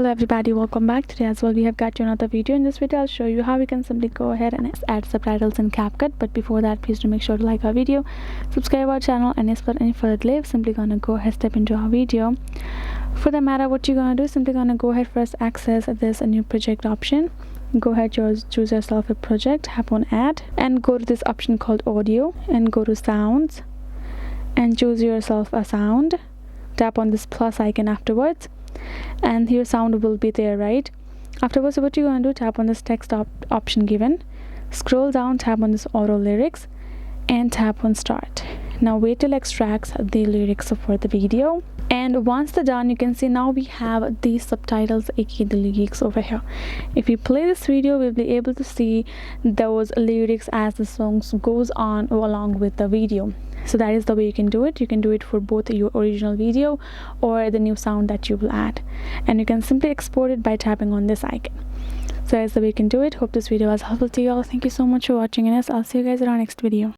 Hello everybody, welcome back. Today as well we have got you another video. In this video I'll show you how we can simply go ahead and add subtitles in CapCut. But before that, please do make sure to like our video, subscribe our channel, and if for any further delay, simply gonna go ahead step into our video. For the matter, what you're gonna do, simply gonna go ahead first access this a new project option. Go ahead, choose yourself a project, tap on add and go to this option called audio and go to sounds and choose yourself a sound. Tap on this plus icon afterwards and your sound will be there, right? Afterwards, what you're going to do, tap on this text option given, scroll down, tap on this auto lyrics and tap on start. Now wait till it extracts the lyrics for the video, and once they're done, you can see now we have these subtitles, aka the lyrics over here. If you play this video, we'll be able to see those lyrics as the songs goes on along with the video. So that is the way you can do it. You can do it for both your original video or the new sound that you will add, and you can simply export it by tapping on this icon. So that is the way you can do it. Hope this video was helpful to you all. Thank you so much for watching, and I'll see you guys in our next video.